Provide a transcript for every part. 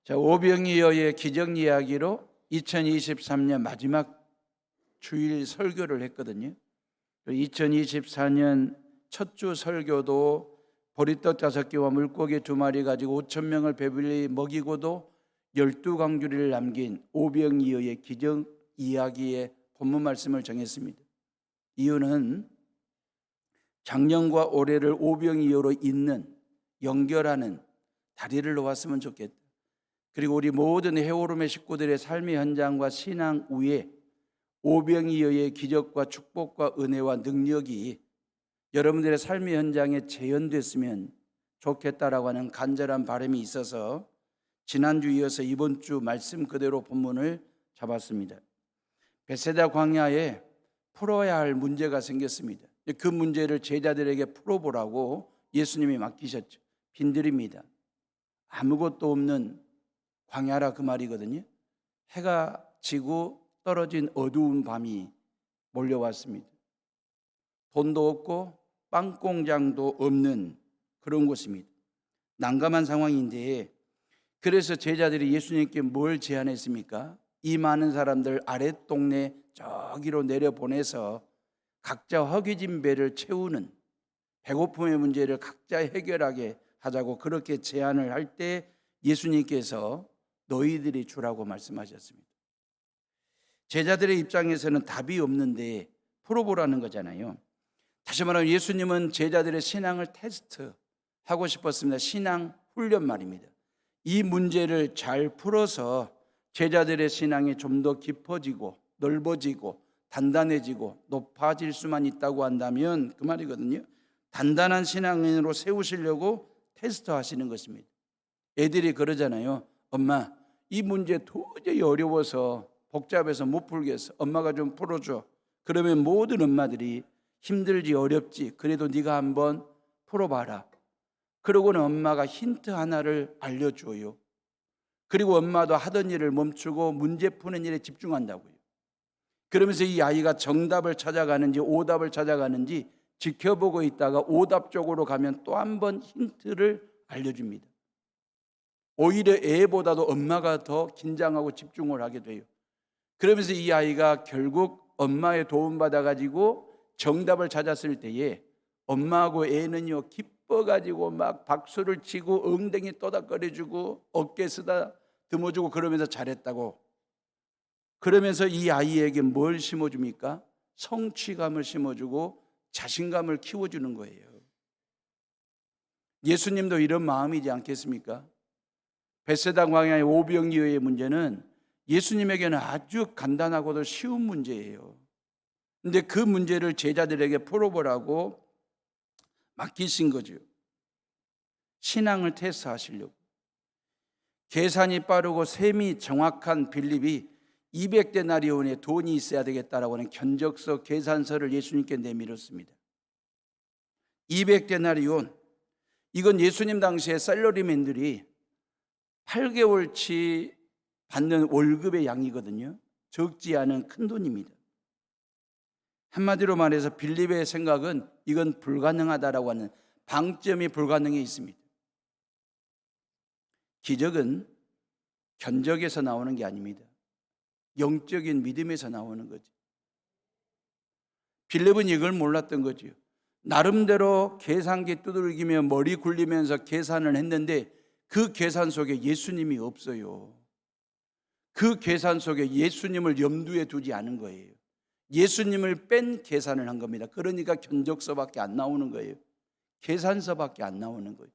자, 오병이어의 기적 이야기로 2023년 마지막 주일 설교를 했거든요. 2024년 첫 주 설교도 보리떡 5개와 물고기 2마리 가지고 5,000명을 배불리 먹이고도 12광주리를 남긴 오병이어의 기적 이야기의 본문 말씀을 정했습니다. 이유는 작년과 올해를 오병이어로 잇는 연결하는 다리를 놓았으면 좋겠다. 그리고 우리 모든 해오름의 식구들의 삶의 현장과 신앙 위에 오병이어의 기적과 축복과 은혜와 능력이 여러분들의 삶의 현장에 재현됐으면 좋겠다라고 하는 간절한 바람이 있어서 지난주 이어서 이번 주 말씀 그대로 본문을 잡았습니다. 베세다 광야에 풀어야 할 문제가 생겼습니다. 그 문제를 제자들에게 풀어보라고 예수님이 맡기셨죠. 빈들입니다. 아무것도 없는 광야라 그 말이거든요. 해가 지고 떨어진 어두운 밤이 몰려왔습니다. 돈도 없고 빵 공장도 없는 그런 곳입니다. 난감한 상황인데, 그래서 제자들이 예수님께 뭘 제안했습니까? 이 많은 사람들 아랫동네 저기로 내려보내서 각자 허기진 배를 채우는, 배고픔의 문제를 각자 해결하게 하자고 그렇게 제안을 할 때 예수님께서 너희들이 주라고 말씀하셨습니다. 제자들의 입장에서는 답이 없는데 풀어보라는 거잖아요. 다시 말하면 예수님은 제자들의 신앙을 테스트하고 싶었습니다. 신앙 훈련 말입니다. 이 문제를 잘 풀어서 제자들의 신앙이 좀 더 깊어지고 넓어지고 단단해지고 높아질 수만 있다고 한다면 그 말이거든요. 단단한 신앙인으로 세우시려고 테스트하시는 것입니다. 애들이 그러잖아요. 엄마, 이 문제 도저히 어려워서 복잡해서 못 풀겠어. 엄마가 좀 풀어줘. 그러면 모든 엄마들이 힘들지 어렵지 그래도 네가 한번 풀어봐라. 그러고는 엄마가 힌트 하나를 알려줘요. 그리고 엄마도 하던 일을 멈추고 문제 푸는 일에 집중한다고요. 그러면서 이 아이가 정답을 찾아가는지 오답을 찾아가는지 지켜보고 있다가 오답 쪽으로 가면 또 한 번 힌트를 알려줍니다. 오히려 애보다도 엄마가 더 긴장하고 집중을 하게 돼요. 그러면서 이 아이가 결국 엄마의 도움받아가지고 정답을 찾았을 때에 엄마하고 애는요 기뻐가지고 막 박수를 치고 엉덩이 떠닥거려주고 어깨 쓰다듬어주고 그러면서 잘했다고. 그러면서 이 아이에게 뭘 심어줍니까? 성취감을 심어주고 자신감을 키워주는 거예요. 예수님도 이런 마음이지 않겠습니까? 베세다 광야의 오병이어의 문제는 예수님에게는 아주 간단하고도 쉬운 문제예요. 그런데 그 문제를 제자들에게 풀어보라고 맡기신 거죠. 신앙을 테스트하시려고. 계산이 빠르고 셈이 정확한 빌립이 200데나리온의 돈이 있어야 되겠다라고 하는 견적서 계산서를 예수님께 내밀었습니다. 200데나리온, 이건 예수님 당시에 셀러리맨들이 8개월치 받는 월급의 양이거든요. 적지 않은 큰 돈입니다. 한마디로 말해서 빌립의 생각은 이건 불가능하다라고 하는 방점이 불가능해 있습니다. 기적은 견적에서 나오는 게 아닙니다. 영적인 믿음에서 나오는 거죠. 빌립은 이걸 몰랐던 거죠. 나름대로 계산기 두들기며 머리 굴리면서 계산을 했는데 그 계산 속에 예수님이 없어요. 그 계산 속에 예수님을 염두에 두지 않은 거예요. 예수님을 뺀 계산을 한 겁니다. 그러니까 견적서밖에 안 나오는 거예요. 계산서밖에 안 나오는 거예요.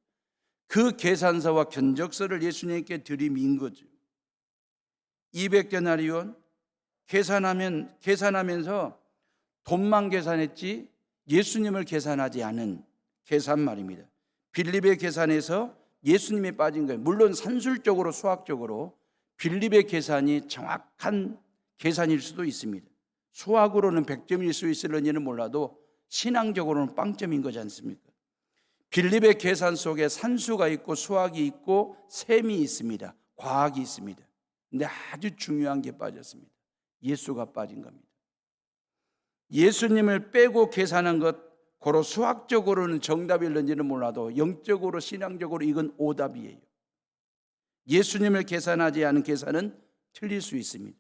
그 계산서와 견적서를 예수님께 들이민 거죠. 200데나리온 계산하면서 돈만 계산했지 예수님을 계산하지 않은 계산 말입니다. 빌립의 계산에서 예수님이 빠진 거예요. 물론 산술적으로 수학적으로 빌립의 계산이 정확한 계산일 수도 있습니다. 수학으로는 100점일 수 있을런지는 몰라도 신앙적으로는 빵점인 거지 않습니까? 빌립의 계산 속에 산수가 있고 수학이 있고 셈이 있습니다. 과학이 있습니다. 근데 아주 중요한 게 빠졌습니다. 예수가 빠진 겁니다. 예수님을 빼고 계산한 것, 고로 수학적으로는 정답일런지는 몰라도 영적으로 신앙적으로 이건 오답이에요. 예수님을 계산하지 않은 계산은 틀릴 수 있습니다.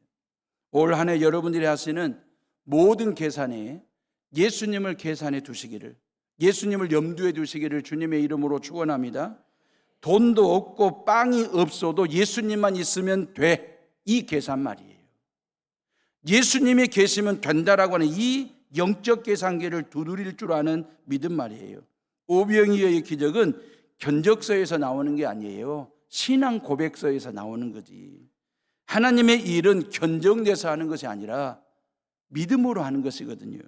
올 한 해 여러분들이 하시는 모든 계산에 예수님을 계산해 두시기를, 예수님을 염두에 두시기를 주님의 이름으로 축원합니다. 돈도 없고 빵이 없어도 예수님만 있으면 돼. 이 계산 말이에요. 예수님이 계시면 된다라고 하는 이 영적 계산기를 두드릴 줄 아는 믿음 말이에요. 오병이어의 기적은 견적서에서 나오는 게 아니에요. 신앙 고백서에서 나오는 거지. 하나님의 일은 견적내서 하는 것이 아니라 믿음으로 하는 것이거든요.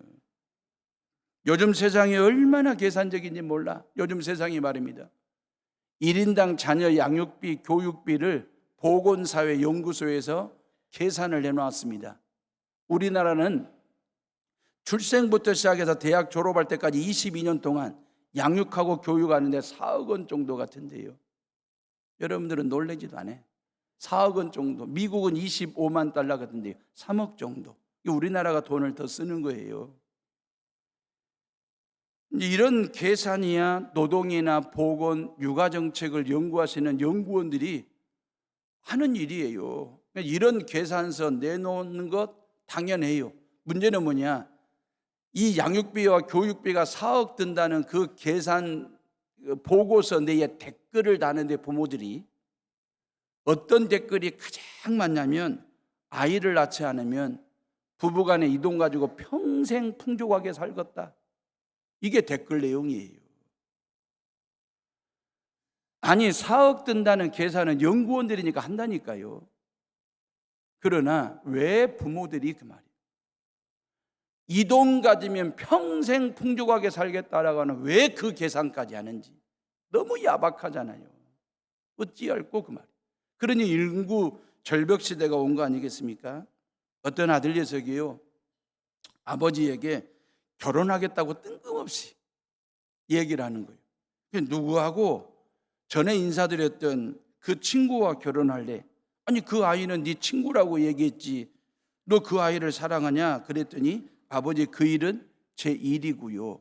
요즘 세상이 얼마나 계산적인지 몰라. 요즘 세상이 말입니다. 1인당 자녀 양육비, 교육비를 보건사회연구소에서 계산을 해놓았습니다. 우리나라는 출생부터 시작해서 대학 졸업할 때까지 22년 동안 양육하고 교육하는데 4억 원 정도 같은데요. 여러분들은 놀라지도 않아요. 4억 원 정도. 미국은 25만 달러 같은데요. 3억 정도. 우리나라가 돈을 더 쓰는 거예요. 이런 계산이야 노동이나 보건, 육아정책을 연구하시는 연구원들이 하는 일이에요. 이런 계산서 내놓는 것 당연해요. 문제는 뭐냐? 이 양육비와 교육비가 4억 든다는 그 계산 보고서 내에 댓글을 다는데 부모들이 어떤 댓글이 가장 많냐면 아이를 낳지 않으면 부부간의 이동 가지고 평생 풍족하게 살겠다. 이게 댓글 내용이에요. 아니 4억 든다는 계산은 연구원들이니까 한다니까요. 그러나 왜 부모들이 그 말이에요. 이 돈 가지면 평생 풍족하게 살겠다라고 하는 왜 그 계산까지 하는지 너무 야박하잖아요. 어찌할꼬 그 말이에요. 그러니 인구 절벽 시대가 온 거 아니겠습니까? 어떤 아들 녀석이요 아버지에게 결혼하겠다고 뜬금없이 얘기를 하는 거예요. 누구하고 전에 인사드렸던 그 친구와 결혼할래? 아니 그 아이는 네 친구라고 얘기했지. 너 그 아이를 사랑하냐? 그랬더니 아버지 그 일은 제 일이고요.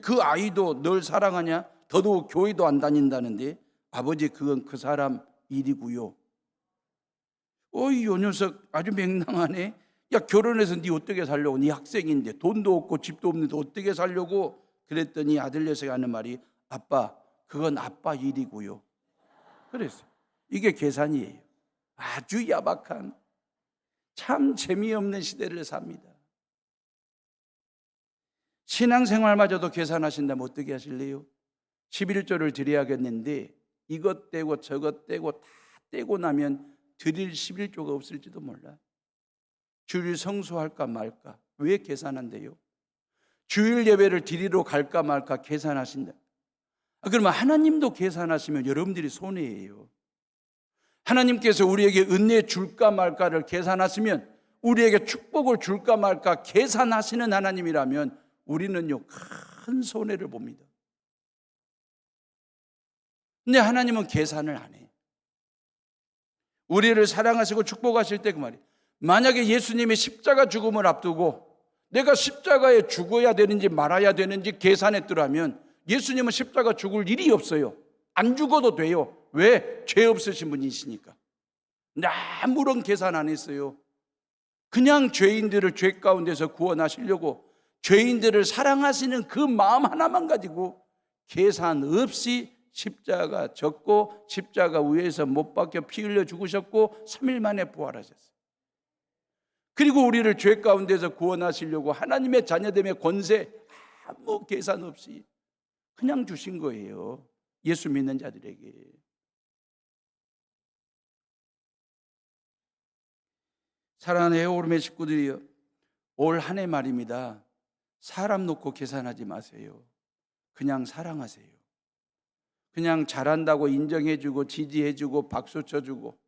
그 아이도 널 사랑하냐? 더더욱 교회도 안 다닌다는데 아버지 그건 그 사람 일이고요. 어이 요 녀석 아주 맹랑하네. 야 결혼해서 네 어떻게 살려고? 네 학생인데 돈도 없고 집도 없는데 어떻게 살려고? 그랬더니 아들 녀석이 하는 말이 아빠 그건 아빠 일이고요. 그랬어요. 이게 계산이에요. 아주 야박한 참 재미없는 시대를 삽니다. 신앙생활마저도 계산하신다면 어떻게 하실래요? 11조를 드려야겠는데 이것 떼고 저것 떼고 다 떼고 나면 드릴 11조가 없을지도 몰라. 주일 성수할까 말까? 왜 계산한대요? 주일 예배를 드리러 갈까 말까 계산하신다. 그러면 하나님도 계산하시면 여러분들이 손해예요. 하나님께서 우리에게 은혜 줄까 말까를 계산하시면 우리에게 축복을 줄까 말까 계산하시는 하나님이라면 우리는요 큰 손해를 봅니다. 근데 하나님은 계산을 안 해요. 우리를 사랑하시고 축복하실 때 그 말이에요. 만약에 예수님의 십자가 죽음을 앞두고 내가 십자가에 죽어야 되는지 말아야 되는지 계산했더라면 예수님은 십자가 죽을 일이 없어요. 안 죽어도 돼요. 왜? 죄 없으신 분이시니까. 근데 아무런 계산 안 했어요. 그냥 죄인들을 죄 가운데서 구원하시려고 죄인들을 사랑하시는 그 마음 하나만 가지고 계산 없이 십자가 졌고 십자가 위에서 못 박혀 피 흘려 죽으셨고 3일 만에 부활하셨어요. 그리고 우리를 죄 가운데서 구원하시려고 하나님의 자녀됨의 권세 아무 계산 없이 그냥 주신 거예요. 예수 믿는 자들에게. 사랑하는 에어오름의 식구들이요, 올 한 해 말입니다. 사람 놓고 계산하지 마세요. 그냥 사랑하세요. 그냥 잘한다고 인정해주고 지지해주고 박수 쳐주고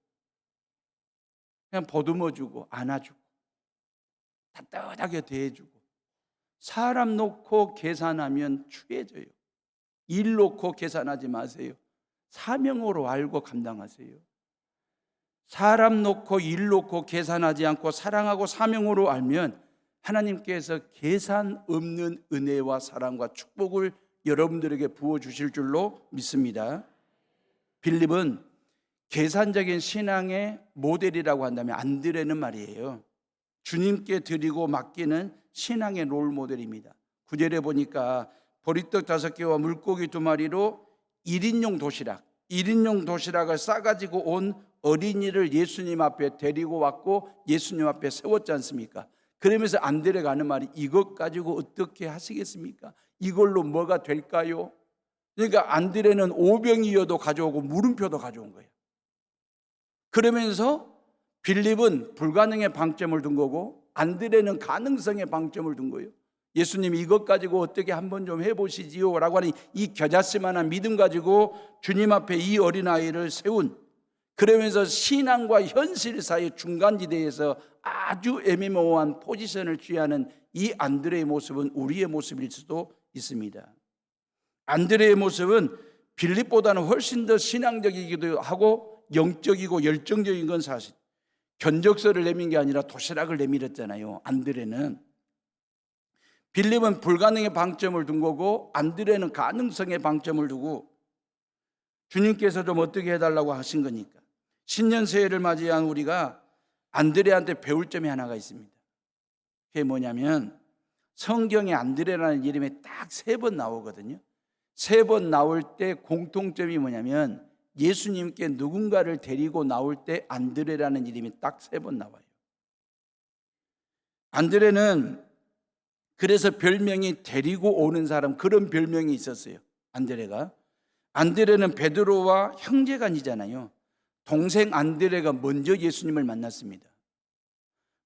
그냥 보듬어주고 안아주고 따뜻하게 대해주고. 사람 놓고 계산하면 추해져요. 일 놓고 계산하지 마세요. 사명으로 알고 감당하세요. 사람 놓고 일 놓고 계산하지 않고 사랑하고 사명으로 알면 하나님께서 계산 없는 은혜와 사랑과 축복을 여러분들에게 부어주실 줄로 믿습니다. 빌립은 계산적인 신앙의 모델이라고 한다면 안드레는 말이에요. 주님께 드리고 맡기는 신앙의 롤 모델입니다. 9절에 보니까 보리떡 5개와 물고기 2마리로 1인용 도시락을 싸가지고 온 어린이를 예수님 앞에 데리고 왔고 예수님 앞에 세웠지 않습니까? 그러면서 안드레가 하는 말이 이것 가지고 어떻게 하시겠습니까? 이걸로 뭐가 될까요? 그러니까 안드레는 오병이어도 가져오고 물음표도 가져온 거예요. 그러면서 빌립은 불가능의 방점을 둔 거고 안드레는 가능성의 방점을 둔 거예요. 예수님이 이것 가지고 어떻게 한번 좀 해보시지요 라고 하는 이 겨자씨만한 믿음 가지고 주님 앞에 이 어린아이를 세운, 그러면서 신앙과 현실 사이 중간지대에서 아주 애매모호한 포지션을 취하는 이 안드레의 모습은 우리의 모습일 수도 있습니다. 안드레의 모습은 빌립보다는 훨씬 더 신앙적이기도 하고 영적이고 열정적인 건 사실. 견적서를 내민 게 아니라 도시락을 내밀었잖아요. 안드레는. 빌립은 불가능의 방점을 둔 거고 안드레는 가능성의 방점을 두고 주님께서 좀 어떻게 해달라고 하신 거니까. 신년새해를 맞이한 우리가 안드레한테 배울 점이 하나가 있습니다. 그게 뭐냐면 성경에 안드레라는 이름이 딱 3번 나오거든요. 3번 나올 때 공통점이 뭐냐면 예수님께 누군가를 데리고 나올 때 안드레라는 이름이 딱 3번 나와요. 안드레는 그래서 별명이 데리고 오는 사람, 그런 별명이 있었어요. 안드레가. 안드레는 베드로와 형제간이잖아요. 동생 안드레가 먼저 예수님을 만났습니다.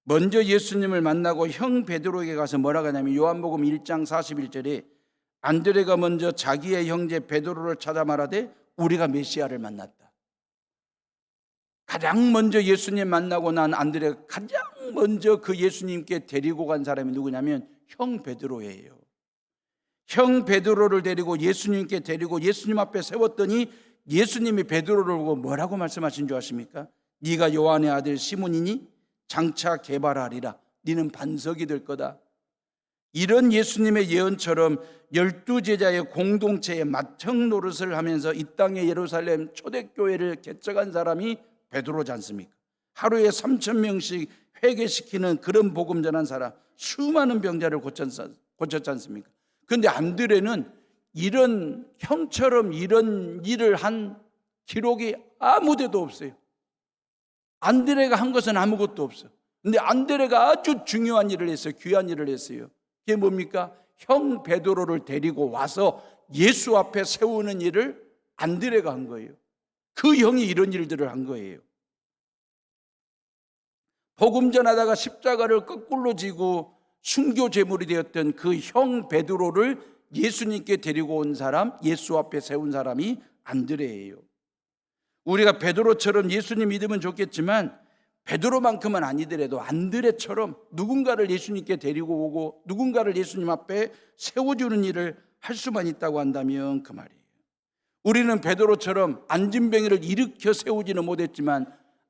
먼저 예수님을 만나고 형 베드로에게 가서 뭐라고 하냐면 요한복음 1장 41절에 안드레가 먼저 자기의 형제 베드로를 찾아 말하되 우리가 메시아를 만났다. 가장 먼저 예수님 만나고 난 안드레가 가장 먼저 그 예수님께 데리고 간 사람이 누구냐면 형 베드로예요. 형 베드로를 데리고 예수님께 데리고 예수님 앞에 세웠더니 예수님이 베드로를 보고 뭐라고 말씀하신 줄 아십니까? 네가 요한의 아들 시몬이니 장차 개발하리라. 네는 반석이 될 거다. 이런 예수님의 예언처럼 12제자의 공동체의 맏형 노릇을 하면서 이 땅의 예루살렘 초대교회를 개척한 사람이 베드로지 않습니까? 하루에 3,000명씩 회개시키는 그런 복음 전한 사람, 수많은 병자를 고쳤지 않습니까? 그런데 안드레는 이런 형처럼 이런 일을 한 기록이 아무데도 없어요. 안드레가 한 것은 아무것도 없어요. 그런데 안드레가 아주 중요한 일을 했어요. 귀한 일을 했어요. 그게 뭡니까? 형 베드로를 데리고 와서 예수 앞에 세우는 일을 안드레가 한 거예요. 그 형이 이런 일들을 한 거예요. 복음 전하다가 십자가를 거꾸로 지고 순교 제물이 되었던 그 형 베드로를 예수님께 데리고 온 사람, 예수 앞에 세운 사람이 안드레예요. 우리가 베드로처럼 예수님 믿으면 좋겠지만 베드로만큼은 아니더라도 안드레처럼 누군가를 예수님께 데리고 오고 누군가를 예수님 앞에 세워주는 일을 할 수만 있다고 한다면 그 말이에요. 우리는 베드로처럼 안진뱅이를 일으켜 세우지는 못했지만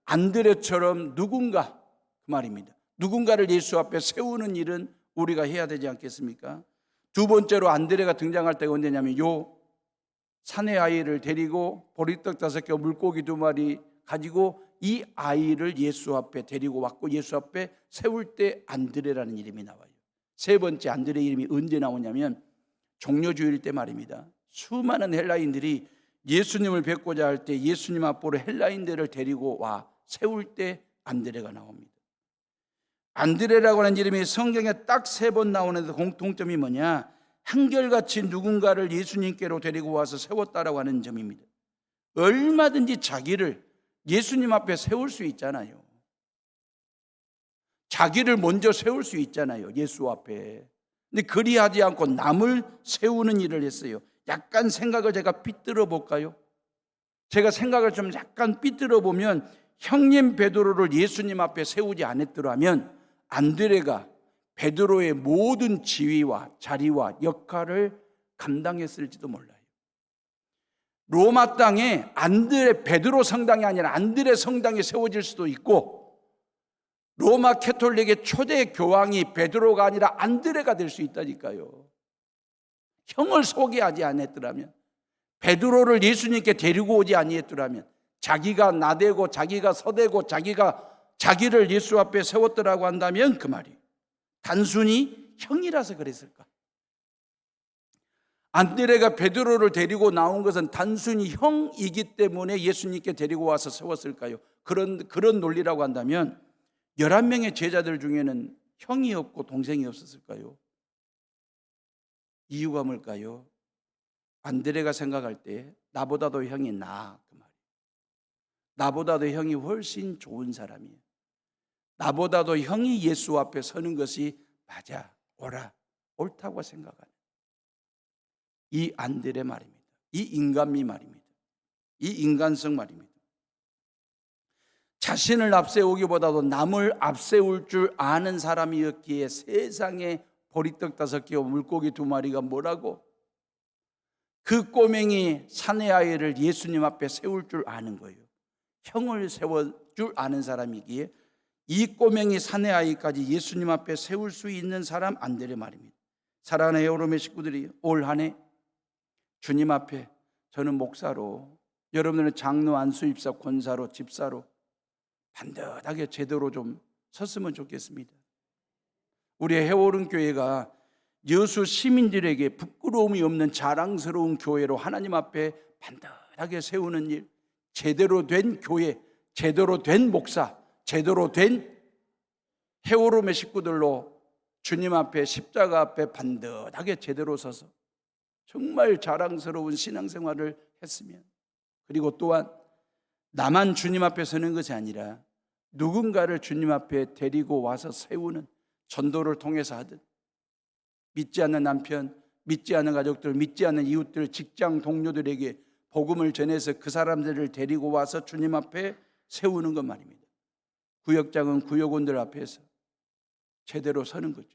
안드레처럼 누군가, 그 말입니다. 누군가를 예수 앞에 세우는 일은 우리가 해야 되지 않겠습니까? 두 번째로 안드레가 등장할 때가 언제냐면 요 사내 아이를 데리고 보리떡 5개 물고기 2마리 가지고 이 아이를 예수 앞에 데리고 왔고 예수 앞에 세울 때 안드레라는 이름이 나와요. 세 번째 안드레 이름이 언제 나오냐면 종려주일 때 말입니다. 수많은 헬라인들이 예수님을 뵙고자 할 때 예수님 앞으로 헬라인들을 데리고 와 세울 때 안드레가 나옵니다. 안드레라고 하는 이름이 성경에 딱 3번 나오는데 공통점이 뭐냐? 한결같이 누군가를 예수님께로 데리고 와서 세웠다라고 하는 점입니다. 얼마든지 자기를 예수님 앞에 세울 수 있잖아요. 자기를 먼저 세울 수 있잖아요. 예수 앞에. 근데 그리하지 않고 남을 세우는 일을 했어요. 약간 생각을 제가 삐뚤어 볼까요? 제가 생각을 좀 약간 삐뚤어 보면 형님 베드로를 예수님 앞에 세우지 않았더라면 안드레가 베드로의 모든 지위와 자리와 역할을 감당했을지도 몰라요. 로마 땅에 안드레 베드로 성당이 아니라 안드레 성당이 세워질 수도 있고 로마 캐톨릭의 초대 교황이 베드로가 아니라 안드레가 될 수 있다니까요. 형을 소개하지 않았더라면 베드로를 예수님께 데리고 오지 아니했더라면 자기가 나대고 자기가 서대고 자기를 예수 앞에 세웠더라고 한다면 그 말이 단순히 형이라서 그랬을까? 안드레가 베드로를 데리고 나온 것은 단순히 형이기 때문에 예수님께 데리고 와서 세웠을까요? 그런 논리라고 한다면 11명의 제자들 중에는 형이 없고 동생이 없었을까요? 이유가 뭘까요? 안드레가 생각할 때 나보다도 형이 나아, 그 말이에요. 나보다도 형이 훨씬 좋은 사람이에요. 나보다도 형이 예수 앞에 서는 것이 맞아, 옳다고 생각하는 이 안드레 말입니다. 이 인간미 말입니다. 이 인간성 말입니다. 자신을 앞세우기보다도 남을 앞세울 줄 아는 사람이었기에 세상에 보리떡 5개와 물고기 2마리가 뭐라고? 그 꼬맹이 사내아이를 예수님 앞에 세울 줄 아는 거예요. 형을 세울 줄 아는 사람이기에 이 꼬맹이 사내아이까지 예수님 앞에 세울 수 있는 사람 안드레 말입니다. 사랑하는 에어롬의 식구들이 올 한 해 주님 앞에 저는 목사로, 여러분들은 장로, 안수입사, 권사로, 집사로 반듯하게 제대로 좀 섰으면 좋겠습니다. 우리 해오른 교회가 여수 시민들에게 부끄러움이 없는 자랑스러운 교회로 하나님 앞에 반듯하게 세우는 일, 제대로 된 교회, 제대로 된 목사, 제대로 된 해오름의 식구들로 주님 앞에 십자가 앞에 반듯하게 제대로 서서 정말 자랑스러운 신앙생활을 했으면, 그리고 또한 나만 주님 앞에 서는 것이 아니라 누군가를 주님 앞에 데리고 와서 세우는 전도를 통해서 하듯 믿지 않는 남편, 믿지 않는 가족들, 믿지 않는 이웃들, 직장 동료들에게 복음을 전해서 그 사람들을 데리고 와서 주님 앞에 세우는 것 말입니다. 구역장은 구역원들 앞에서 제대로 서는 거죠.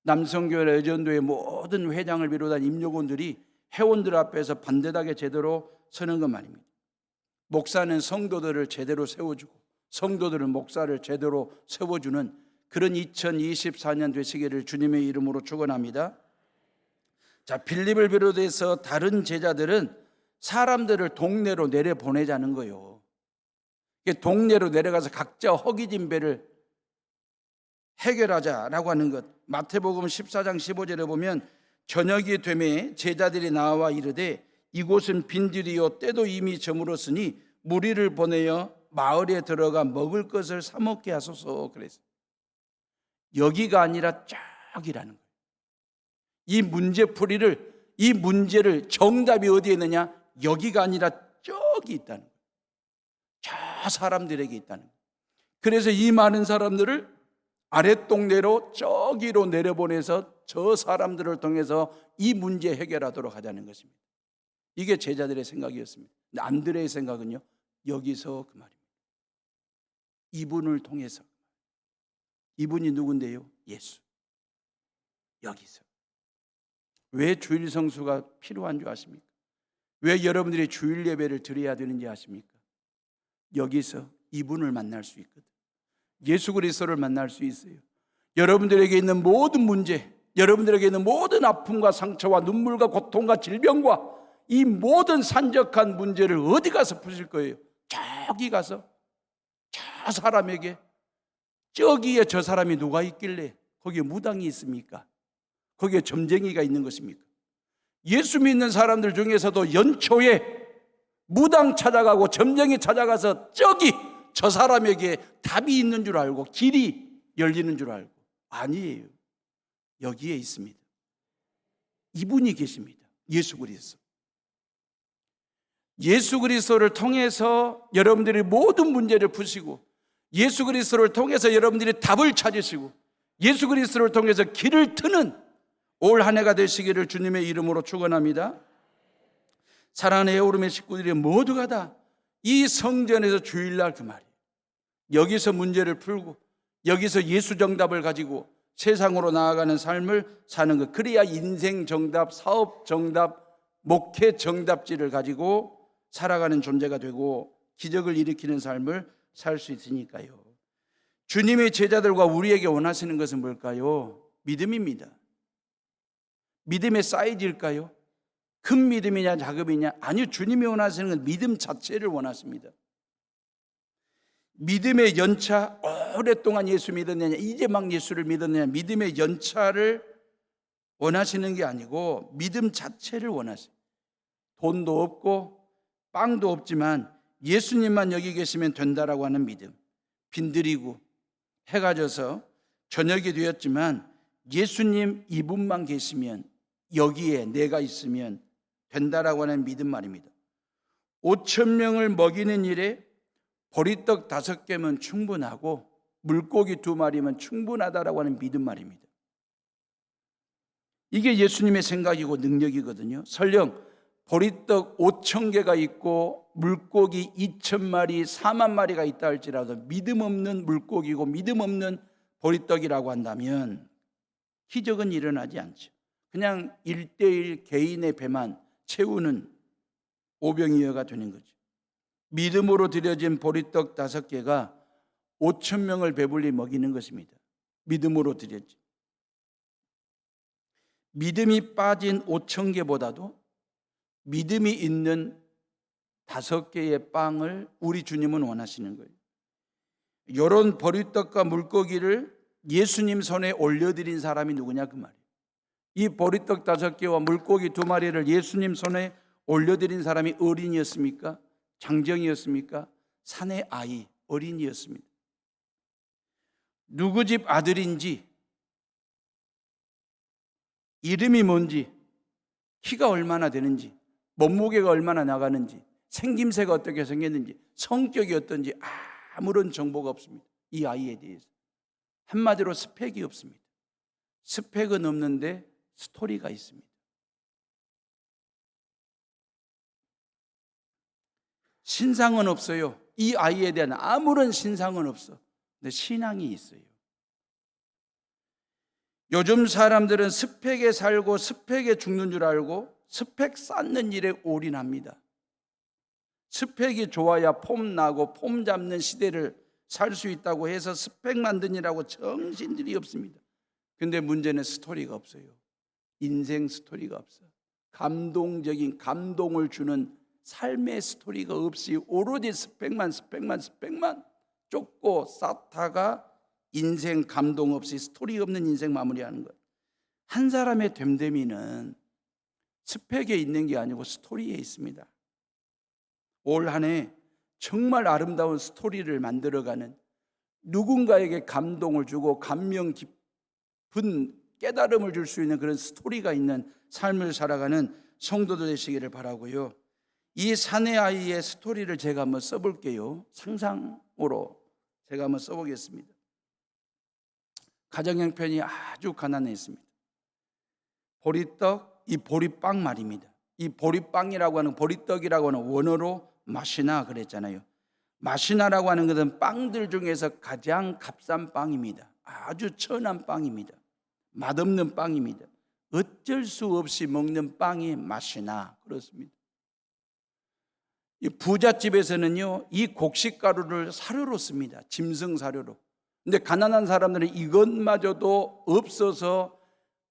남성교회 레전도의 모든 회장을 비롯한 임직원들이 회원들 앞에서 반듯하게 제대로 서는 것 말입니다. 목사는 성도들을 제대로 세워주고 성도들은 목사를 제대로 세워주는 그런 2024년 되시기를 주님의 이름으로 축원합니다. 자, 빌립을 비롯해서 다른 제자들은 사람들을 동네로 내려보내자는 거예요. 동네로 내려가서 각자 허기진 배를 해결하자라고 하는 것. 마태복음 14장 15절에 보면 저녁이 되매 제자들이 나와 이르되 이곳은 빈들이요 때도 이미 저물었으니 무리를 보내어 마을에 들어가 먹을 것을 사 먹게 하소서 그랬어요. 여기가 아니라 저기라는 거예요. 이 문제를 정답이 어디에 있느냐? 여기가 아니라 저기 있다는 거예요. 저 사람들에게 있다는 거예요. 그래서 이 많은 사람들을 아랫동네로 저기로 내려보내서 저 사람들을 통해서 이 문제 해결하도록 하자는 것입니다. 이게 제자들의 생각이었습니다. 근데 안드레의 생각은요, 여기서 그 말입니다. 이분을 통해서. 이분이 누군데요? 예수. 여기서. 왜 주일 성수가 필요한 줄 아십니까? 왜 여러분들이 주일 예배를 드려야 되는지 아십니까? 여기서 이분을 만날 수 있거든. 예수 그리스도를 만날 수 있어요. 여러분들에게 있는 모든 문제, 여러분들에게 있는 모든 아픔과 상처와 눈물과 고통과 질병과 이 모든 산적한 문제를 어디 가서 푸실 거예요? 저기 가서 저 사람에게. 저기에 저 사람이 누가 있길래 거기에 무당이 있습니까? 거기에 점쟁이가 있는 것입니까? 예수 믿는 사람들 중에서도 연초에 무당 찾아가고 점쟁이 찾아가서 저기 저 사람에게 답이 있는 줄 알고 길이 열리는 줄 알고, 아니에요. 여기에 있습니다. 이분이 계십니다. 예수 그리스도. 예수 그리스도를 통해서 여러분들이 모든 문제를 푸시고, 예수 그리스도를 통해서 여러분들이 답을 찾으시고, 예수 그리스도를 통해서 길을 트는 올 한 해가 되시기를 주님의 이름으로 축원합니다. 사랑하는 에오름의 식구들이 모두가 다 이 성전에서 주일날 그 말이에요. 여기서 문제를 풀고 여기서 예수 정답을 가지고 세상으로 나아가는 삶을 사는 것. 그래야 인생 정답, 사업 정답, 목회 정답지를 가지고 살아가는 존재가 되고 기적을 일으키는 삶을 살 수 있으니까요. 주님의 제자들과 우리에게 원하시는 것은 뭘까요? 믿음입니다. 믿음의 사이즈일까요? 큰 믿음이냐 작음이냐? 아니요, 주님이 원하시는 건 믿음 자체를 원하십니다. 믿음의 연차, 오랫동안 예수 믿었느냐, 이제 막 예수를 믿었느냐, 믿음의 연차를 원하시는 게 아니고 믿음 자체를 원하세요. 돈도 없고 빵도 없지만 예수님만 여기 계시면 된다라고 하는 믿음. 빈들이고 해가 져서 저녁이 되었지만 예수님 이분만 계시면, 여기에 내가 있으면 된다라고 하는 믿음 말입니다. 5천 명을 먹이는 일에 보리떡 5개면 충분하고 물고기 2마리면 충분하다라고 하는 믿음 말입니다. 이게 예수님의 생각이고 능력이거든요. 설령 보리떡 5천 개가 있고 물고기 2,000마리, 4만 마리가 있다 할지라도 믿음 없는 물고기고 믿음 없는 보리떡이라고 한다면 기적은 일어나지 않죠. 그냥 1:1 개인의 배만 채우는 오병이어가 되는 거죠. 믿음으로 드려진 보리떡 5개가 5천 명을 배불리 먹이는 것입니다. 믿음으로 드렸지. 믿음이 빠진 5천 개보다도 믿음이 있는 5개의 빵을 우리 주님은 원하시는 거예요. 이런 보리떡과 물고기를 예수님 손에 올려드린 사람이 누구냐 그 말이에요. 이 보리떡 5개와 물고기 2마리를 예수님 손에 올려드린 사람이 어린이였습니까? 장정이었습니까? 사내 아이, 어린이였습니다. 누구 집 아들인지, 이름이 뭔지, 키가 얼마나 되는지, 몸무게가 얼마나 나가는지, 생김새가 어떻게 생겼는지, 성격이 어떤지 아무런 정보가 없습니다. 이 아이에 대해서. 한마디로 스펙이 없습니다. 스펙은 없는데 스토리가 있습니다. 신상은 없어요. 이 아이에 대한 아무런 신상은 없어. 근데 신앙이 있어요. 요즘 사람들은 스펙에 살고 스펙에 죽는 줄 알고 스펙 쌓는 일에 올인합니다. 스펙이 좋아야 폼 나고 폼 잡는 시대를 살 수 있다고 해서 스펙 만드느라고 정신들이 없습니다. 근데 문제는 스토리가 없어요. 인생 스토리가 없어. 감동적인 감동을 주는 삶의 스토리가 없이 오로지 스펙만 쫓고 쌓다가 인생 감동 없이 스토리 없는 인생 마무리하는 것. 한 사람의 됨됨이는 스펙에 있는 게 아니고 스토리에 있습니다. 올 한 해 정말 아름다운 스토리를 만들어가는, 누군가에게 감동을 주고 감명 깊은 깨달음을 줄 수 있는 그런 스토리가 있는 삶을 살아가는 성도들 되시기를 바라고요. 이 사내 아이의 스토리를 제가 한번 써볼게요. 상상으로 제가 한번 써보겠습니다. 가정 형편이 아주 가난했습니다. 보리떡, 이 보리빵 말입니다. 이 보리빵이라고 하는, 보리떡이라고 하는 원어로 마시나 그랬잖아요. 마시나라고 하는 것은 빵들 중에서 가장 값싼 빵입니다. 아주 천한 빵입니다. 맛없는 빵입니다. 어쩔 수 없이 먹는 빵이 마시나 그렇습니다. 이 부잣집에서는요, 이 곡식가루를 사료로 씁니다. 짐승 사료로. 근데 가난한 사람들은 이것마저도 없어서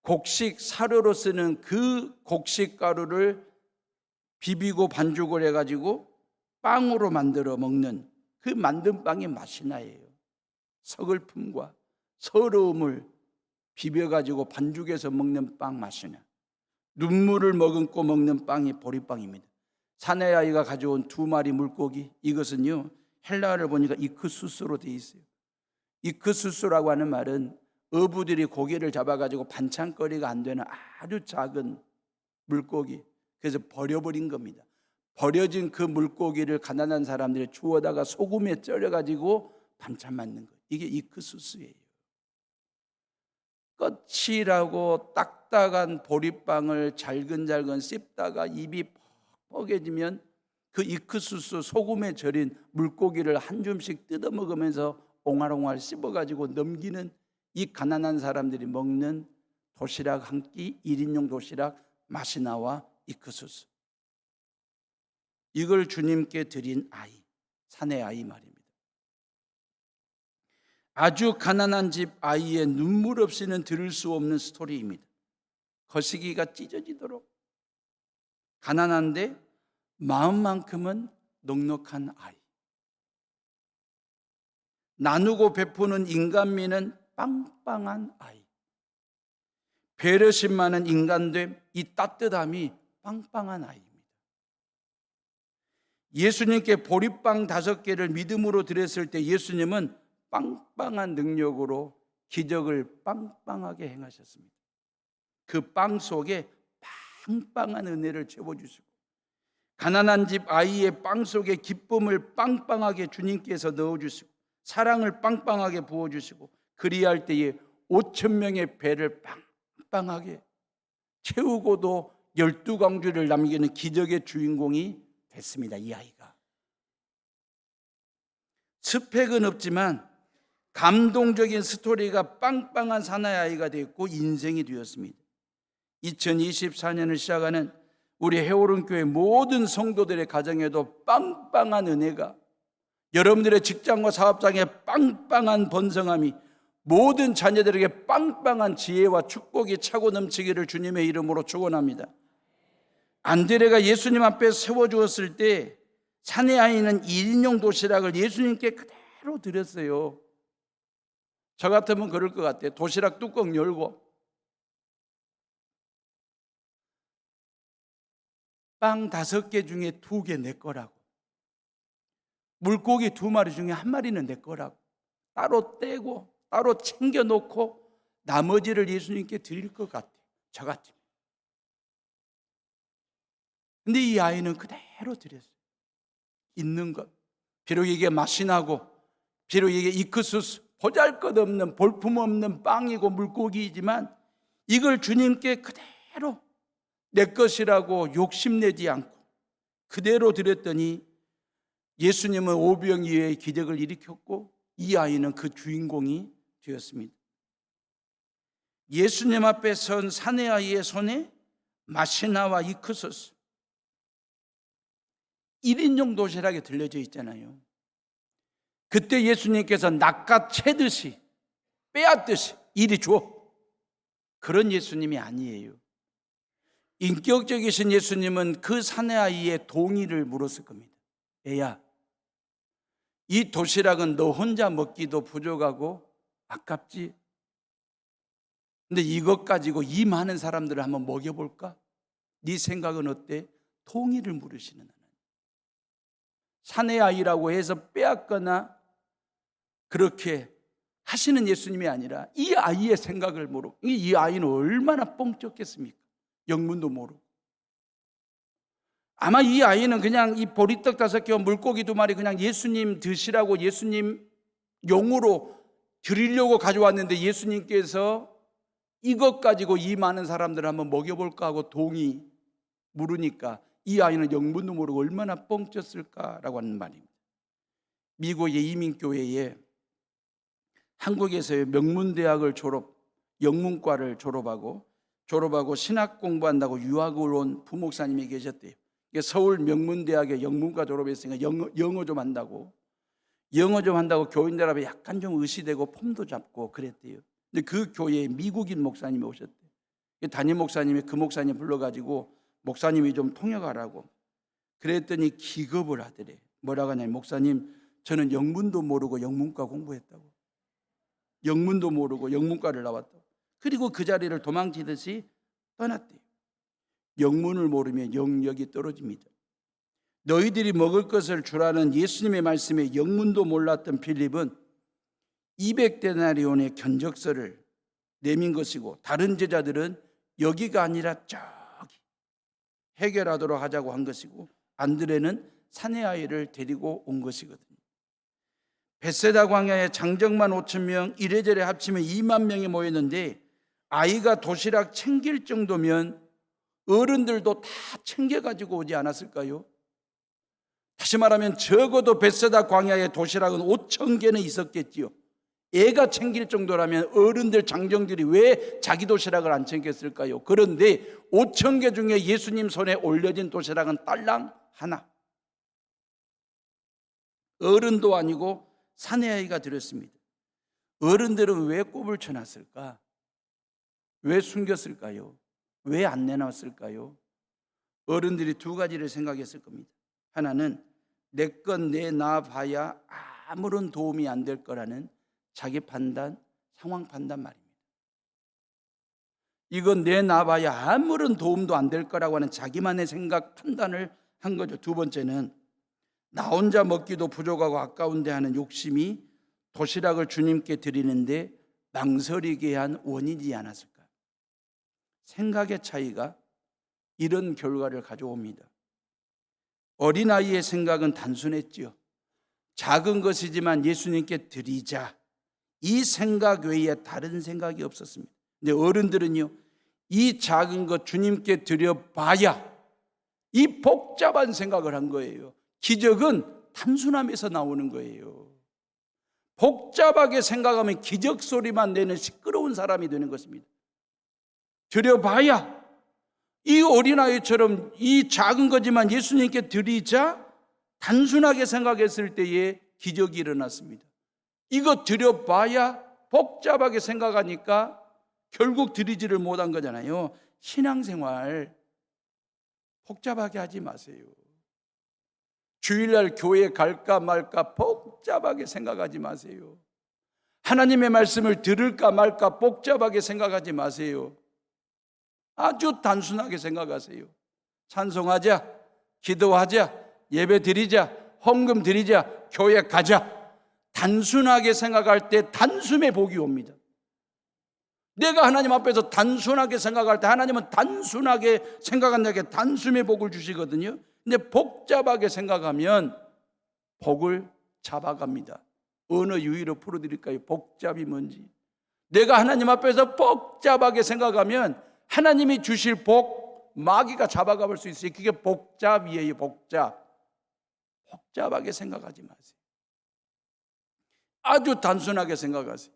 곡식 사료로 쓰는 그 곡식가루를 비비고 반죽을 해가지고 빵으로 만들어 먹는 그 만든 빵이 마시나예요. 서글픔과 서러움을 비벼가지고 반죽해서 먹는 빵 마시나. 눈물을 머금고 먹는 빵이 보리빵입니다. 사내 아이가 가져온 2마리 물고기, 이것은요 헬라어를 보니까 이크수스로 되어 있어요. 이크수스라고 하는 말은 어부들이 고기를 잡아가지고 반찬거리가 안 되는 아주 작은 물고기, 그래서 버려버린 겁니다. 버려진 그 물고기를 가난한 사람들이 주워다가 소금에 쪄려가지고 반찬 만든 거예요. 이게 이크수스예요. 끝이라고 딱딱한 보리빵을 잘근잘근 씹다가 입이 퍽퍽해지면 그 이크수스 소금에 절인 물고기를 한 줌씩 뜯어 먹으면서 옹알옹알 씹어가지고 넘기는 이 가난한 사람들이 먹는 도시락 한 끼, 1인용 도시락 마시나와 이크수스. 이걸 주님께 드린 아이, 사내 아이 말입니다. 아주 가난한 집 아이의 눈물 없이는 들을 수 없는 스토리입니다. 거시기가 찢어지도록 가난한데 마음만큼은 넉넉한 아이. 나누고 베푸는 인간미는 빵빵한 아이. 배려심 많은 인간됨, 이 따뜻함이 빵빵한 아이입니다. 예수님께 보리빵 5개를 믿음으로 드렸을 때 예수님은 빵빵한 능력으로 기적을 빵빵하게 행하셨습니다. 그 빵 속에 빵빵한 은혜를 채워주시고, 가난한 집 아이의 빵 속에 기쁨을 빵빵하게 주님께서 넣어주시고, 사랑을 빵빵하게 부어주시고, 그리할 때에 5,000명의 배를 빵빵하게 채우고도 12광주를 남기는 기적의 주인공이 됐습니다. 이 아이가. 스펙은 없지만 감동적인 스토리가 빵빵한 사나이 아이가 됐고 인생이 되었습니다. 2024년을 시작하는 우리 해오른교회 모든 성도들의 가정에도 빵빵한 은혜가, 여러분들의 직장과 사업장에 빵빵한 번성함이, 모든 자녀들에게 빵빵한 지혜와 축복이 차고 넘치기를 주님의 이름으로 축원합니다. 안드레가 예수님 앞에 세워주었을 때 사내 아이는 1인용 도시락을 예수님께 그대로 드렸어요. 저 같으면 그럴 것 같아요. 도시락 뚜껑 열고 빵 5개 중에 2개 내 거라고, 물고기 2마리 중에 1마리는 내 거라고 따로 떼고 따로 챙겨 놓고 나머지를 예수님께 드릴 것 같아요. 저 같으면. 근데 이 아이는 그대로 드렸어요. 있는 것. 비록 이게 맛이 나고, 비록 이게 이크수스, 보잘것없는 볼품없는 빵이고 물고기이지만 이걸 주님께 그대로 내 것이라고 욕심내지 않고 그대로 드렸더니 예수님은 오병이어의 기적을 일으켰고 이 아이는 그 주인공이 되었습니다. 예수님 앞에 선 사내 아이의 손에 마시나와 이크수스 1인용 도시락에 들려져 있잖아요. 그때 예수님께서 낚아채듯이 빼앗듯이 이리 줘. 그런 예수님이 아니에요. 인격적이신 예수님은 그 사내 아이의 동의를 물었을 겁니다. 애야, 이 도시락은 너 혼자 먹기도 부족하고 아깝지? 근데 이것 가지고 이 많은 사람들을 한번 먹여볼까? 네 생각은 어때? 동의를 물으시는 하나님. 사내 아이라고 해서 빼앗거나 그렇게 하시는 예수님이 아니라 이 아이의 생각을 모르고, 이 아이는 얼마나 뻥쳤겠습니까? 영문도 모르고. 아마 이 아이는 그냥 이 보리떡 5개와 물고기 2마리 그냥 예수님 드시라고 예수님 용으로 드리려고 가져왔는데 예수님께서 이것 가지고 이 많은 사람들을 한번 먹여볼까 하고 동의 물으니까 이 아이는 영문도 모르고 얼마나 뻥쳤을까라고 하는 말입니다. 미국의 이민교회에 한국에서의 명문대학을 영문과를 졸업하고 신학 공부한다고 유학을 온 부목사님이 계셨대요. 서울 명문대학에 영문과 졸업했으니까 영어 좀 한다고 교인들 앞에 약간 좀 의시되고 폼도 잡고 그랬대요. 근데 그 교회에 미국인 목사님이 오셨대요. 담임 목사님이 그 목사님 불러가지고 목사님이 좀 통역하라고 그랬더니 기겁을 하더래. 뭐라고 하냐면, 목사님, 저는 영문도 모르고 영문과 공부했다고. 영문도 모르고 영문과를 나왔다고. 그리고 그 자리를 도망치듯이 떠났대요. 영문을 모르면 영역이 떨어집니다. 너희들이 먹을 것을 주라는 예수님의 말씀에 영문도 몰랐던 필립은 200데나리온의 견적서를 내민 것이고, 다른 제자들은 여기가 아니라 저기 해결하도록 하자고 한 것이고, 안드레는 사내 아이를 데리고 온 것이거든요. 벳세다 광야에 장정만 5,000명, 이래저래 합치면 2만 명이 모였는데 아이가 도시락 챙길 정도면 어른들도 다 챙겨가지고 오지 않았을까요? 다시 말하면 적어도 벳세다 광야에 도시락은 5,000개는 있었겠지요. 애가 챙길 정도라면 어른들 장정들이 왜 자기 도시락을 안 챙겼을까요? 그런데 5,000개 중에 예수님 손에 올려진 도시락은 딸랑 하나. 어른도 아니고 사내아이가 드렸습니다. 어른들은 왜 꼽을 쳐놨을까? 왜 숨겼을까요? 왜 안 내놨을까요? 어른들이 두 가지를 생각했을 겁니다. 하나는 내 건 내놔 봐야 아무런 도움이 안 될 거라는 자기 판단, 상황 판단 말입니다. 이건 내놔 봐야 아무런 도움도 안 될 거라고 하는 자기만의 생각, 판단을 한 거죠. 두 번째는 나 혼자 먹기도 부족하고 아까운데 하는 욕심이 도시락을 주님께 드리는데 망설이게 한 원인이지 않았을까? 생각의 차이가 이런 결과를 가져옵니다. 어린아이의 생각은 단순했지요. 작은 것이지만 예수님께 드리자. 이 생각 외에 다른 생각이 없었습니다. 근데 어른들은요, 이 작은 것 주님께 드려봐야 이 복잡한 생각을 한 거예요. 기적은 단순함에서 나오는 거예요. 복잡하게 생각하면 기적 소리만 내는 시끄러운 사람이 되는 것입니다. 드려봐야 이 어린아이처럼 이 작은 거지만 예수님께 드리자 단순하게 생각했을 때에 기적이 일어났습니다. 이거 드려봐야 복잡하게 생각하니까 결국 드리지를 못한 거잖아요. 신앙생활 복잡하게 하지 마세요. 주일날 교회 갈까 말까 복잡하게 생각하지 마세요. 하나님의 말씀을 들을까 말까 복잡하게 생각하지 마세요. 아주 단순하게 생각하세요. 찬송하자, 기도하자, 예배 드리자, 헌금 드리자, 교회 가자. 단순하게 생각할 때 단숨에 복이 옵니다. 내가 하나님 앞에서 단순하게 생각할 때 하나님은 단순하게 생각한 자에게 단숨에 복을 주시거든요. 근데 복잡하게 생각하면 복을 잡아갑니다. 어느 유의로 풀어드릴까요? 복잡이 뭔지. 내가 하나님 앞에서 복잡하게 생각하면 하나님이 주실 복 마귀가 잡아가볼 수 있어요. 그게 복잡이에요. 복잡하게 생각하지 마세요. 아주 단순하게 생각하세요.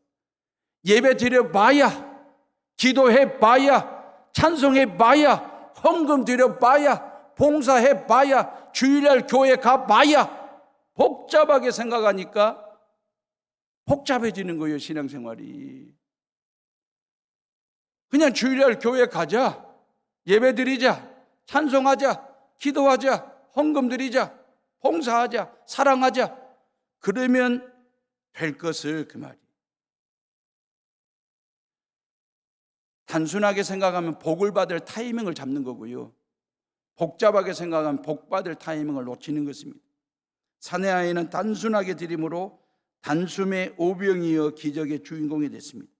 예배 드려봐야, 기도해봐야, 찬송해봐야, 헌금 드려봐야, 봉사해봐야, 주일날 교회 가봐야 복잡하게 생각하니까 복잡해지는 거예요. 신앙생활이. 그냥 주일날 교회 가자, 예배 드리자, 찬송하자, 기도하자, 헌금 드리자, 봉사하자, 사랑하자. 그러면 될 것을 그 말이에요. 단순하게 생각하면 복을 받을 타이밍을 잡는 거고요. 복잡하게 생각하면 복 받을 타이밍을 놓치는 것입니다. 사내 아이는 단순하게 드림으로 단숨에 오병이어 기적의 주인공이 됐습니다.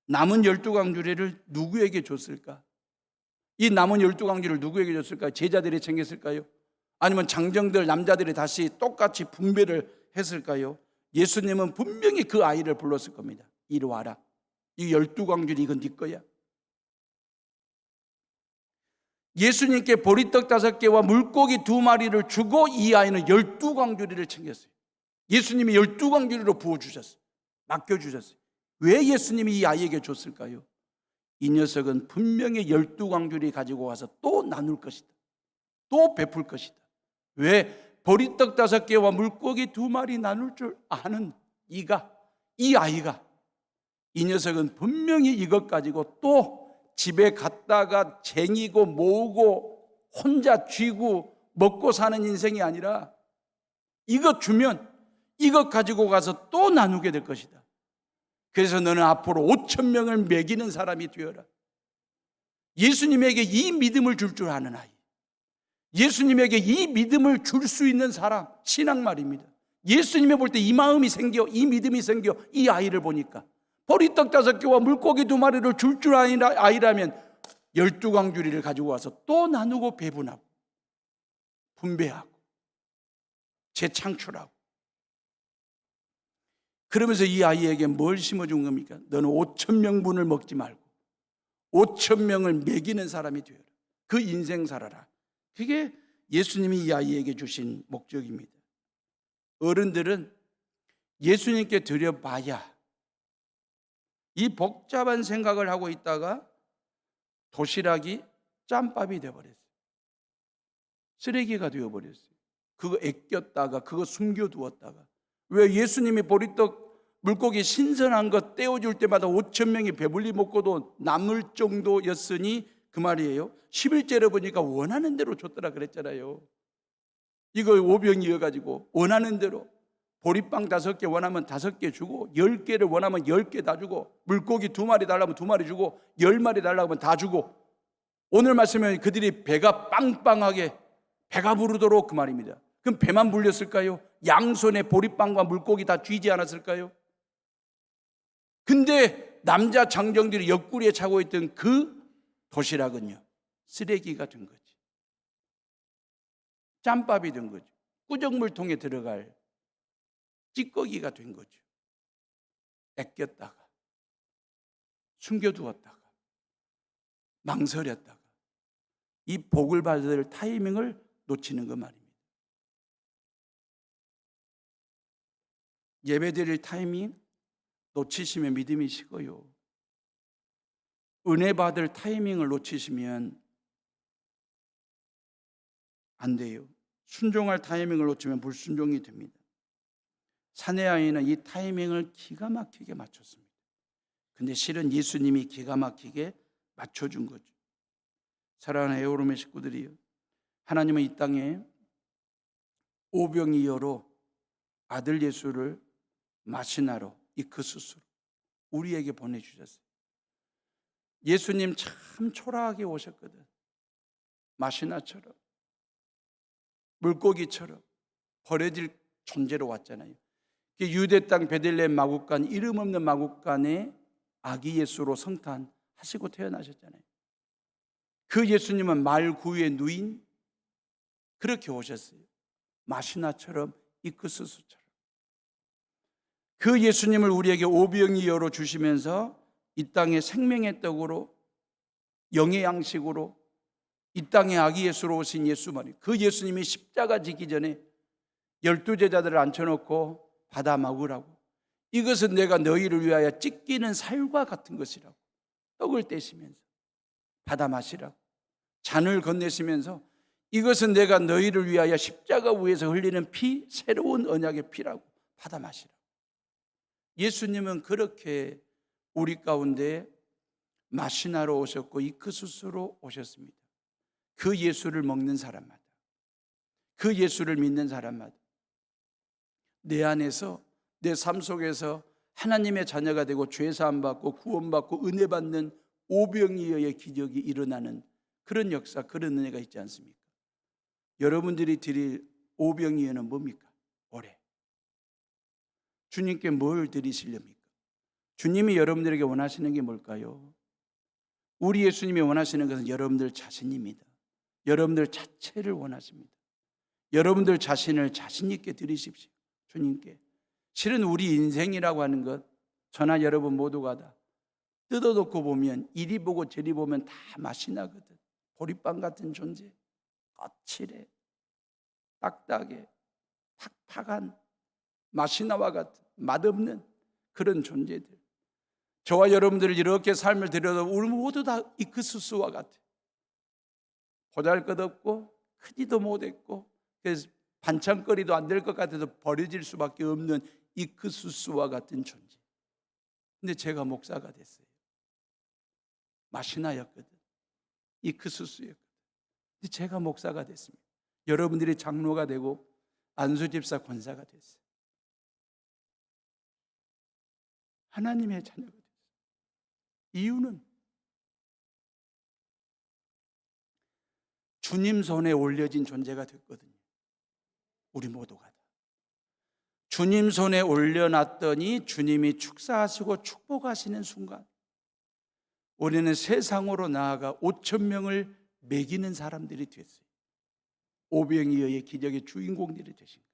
남은 12강주리를 누구에게 줬을까? 이 남은 12강주리를 누구에게 줬을까요? 제자들이 챙겼을까요? 아니면 장정들 남자들이 다시 똑같이 분배를 했을까요? 예수님은 분명히 그 아이를 불렀을 겁니다. 이리 와라. 이 12강주리 이건 네 거야. 예수님께 보리떡 5개와 물고기 2마리를 주고 이 아이는 12강주리를 챙겼어요. 예수님이 12강주리로 부어주셨어요. 맡겨주셨어요. 왜 예수님이 이 아이에게 줬을까요? 이 녀석은 분명히 12강주리 가지고 와서 또 나눌 것이다. 또 베풀 것이다. 왜? 보리떡 5개와 물고기 2마리 나눌 줄 아는 이 아이가, 이 녀석은 분명히 이것 가지고 또 집에 갔다가 쟁이고 모으고 혼자 쥐고 먹고 사는 인생이 아니라 이것 주면 이것 가지고 가서 또 나누게 될 것이다. 그래서 너는 앞으로 5,000명을 먹이는 사람이 되어라. 예수님에게 이 믿음을 줄 줄 아는 아이, 예수님에게 이 믿음을 줄 수 있는 사람, 신앙 말입니다. 예수님이 볼 때 이 마음이 생겨, 이 믿음이 생겨. 이 아이를 보니까 보리떡 5개와 물고기 2마리를 줄 줄 아는 아이라면 12강주리를 가지고 와서 또 나누고 배분하고 분배하고 재창출하고, 그러면서 이 아이에게 뭘 심어준 겁니까? 너는 5,000명분을 먹지 말고 5,000명을 먹이는 사람이 되어라. 그 인생 살아라. 그게 예수님이 이 아이에게 주신 목적입니다. 어른들은 예수님께 드려봐야 이 복잡한 생각을 하고 있다가 도시락이 짬밥이 되어버렸어요. 쓰레기가 되어버렸어요. 그거 아꼈다가 그거 숨겨두었다가. 왜? 예수님이 보리떡 물고기 신선한 것 떼어줄 때마다 5,000명이 배불리 먹고도 남을 정도였으니 그 말이에요. 11절에 보니까 원하는 대로 줬더라 그랬잖아요. 이거 오병이어가지고 원하는 대로 보리빵 5개 원하면 5개 주고 10개를 원하면 10개 다 주고 물고기 2마리 달라면 2마리 주고 10마리 달라고 하면 다 주고 오늘 말씀은 그들이 배가 빵빵하게 배가 부르도록 그 말입니다. 그럼 배만 불렸을까요? 양손에 보리빵과 물고기 다 쥐지 않았을까요? 근데 남자 장정들이 옆구리에 차고 있던 그 도시락은요 쓰레기가 된 거지. 짬밥이 된 거죠. 꾸정물통에 들어갈 찌꺼기가 된 거죠. 아꼈다가 숨겨두었다가 망설였다가 이 복을 받을 타이밍을 놓치는 것 말입니다. 예배드릴 타이밍 놓치시면 믿음이 식어요. 은혜 받을 타이밍을 놓치시면 안 돼요. 순종할 타이밍을 놓치면 불순종이 됩니다. 사내 아이는 이 타이밍을 기가 막히게 맞췄습니다. 근데 실은 예수님이 기가 막히게 맞춰준 거죠. 사랑하는 에오름의 식구들이요, 하나님은 이 땅에 오병이어로 아들 예수를 마시나로 이크수스로 우리에게 보내주셨어요. 예수님 참 초라하게 오셨거든. 마시나처럼 물고기처럼 버려질 존재로 왔잖아요. 유대 땅 베들레헴 마국간, 이름 없는 마국간에 아기 예수로 성탄하시고 태어나셨잖아요. 그 예수님은 말 구유에 누인 그렇게 오셨어요. 마시나처럼 이크수스처럼. 그 예수님을 우리에게 오병이어로 주시면서 이 땅에 생명의 떡으로 영의 양식으로 이 땅에 아기 예수로 오신 예수 말이에요. 그 예수님이 십자가 지기 전에 12제자들을 앉혀놓고 받아 먹으라고, 이것은 내가 너희를 위하여 찢기는 살과 같은 것이라고 떡을 떼시면서 받아 마시라고, 잔을 건네시면서 이것은 내가 너희를 위하여 십자가 위에서 흘리는 피, 새로운 언약의 피라고 받아 마시라고. 예수님은 그렇게 우리 가운데 마시나로 오셨고 이크수스로 오셨습니다. 그 예수를 먹는 사람마다, 그 예수를 믿는 사람마다 내 안에서, 내 삶 속에서 하나님의 자녀가 되고 죄사함 받고 구원받고 은혜 받는 오병이어의 기적이 일어나는 그런 역사, 그런 은혜가 있지 않습니까? 여러분들이 드릴 오병이어는 뭡니까? 올해 주님께 뭘 드리시렵니까? 주님이 여러분들에게 원하시는 게 뭘까요? 우리 예수님이 원하시는 것은 여러분들 자신입니다. 여러분들 자체를 원하십니다. 여러분들 자신을 자신 있게 드리십시오. 주님께. 실은 우리 인생이라고 하는 것, 저나 여러분 모두가 다 뜯어놓고 보면, 이리 보고 저리 보면 다 맛이 나거든. 보리빵 같은 존재, 거칠해, 딱딱해, 팍팍한 마시나와 같은 맛없는 그런 존재들. 저와 여러분들을 이렇게 삶을 들여다 우리 모두 다 이크수스와 같아. 보잘것없고 크지도 못했고 그래서 반찬거리도 안 될 것 같아서 버려질 수밖에 없는 이크수스와 같은 존재. 근데 제가 목사가 됐어요. 마시나였거든. 이크수스였거든. 근데 제가 목사가 됐습니다. 여러분들이 장로가 되고 안수집사 권사가 됐어요. 하나님의 자녀가 됐어요. 이유는 주님 손에 올려진 존재가 됐거든요. 우리 모두가 다. 주님 손에 올려놨더니 주님이 축사하시고 축복하시는 순간 우리는 세상으로 나아가 5,000명을 먹이는 사람들이 됐어요. 오병이어의 기적의 주인공들이 되신 거예요.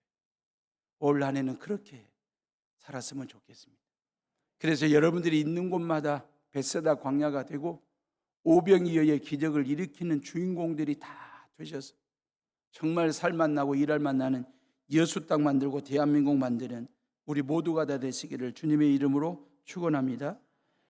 올 한 해는 그렇게 살았으면 좋겠습니다. 그래서 여러분들이 있는 곳마다 벳세다 광야가 되고 오병이어의 기적을 일으키는 주인공들이 다 되셔서 정말 살만 나고 일할만 나는 여수 땅 만들고 대한민국 만드는 우리 모두가 다 되시기를 주님의 이름으로 축원합니다.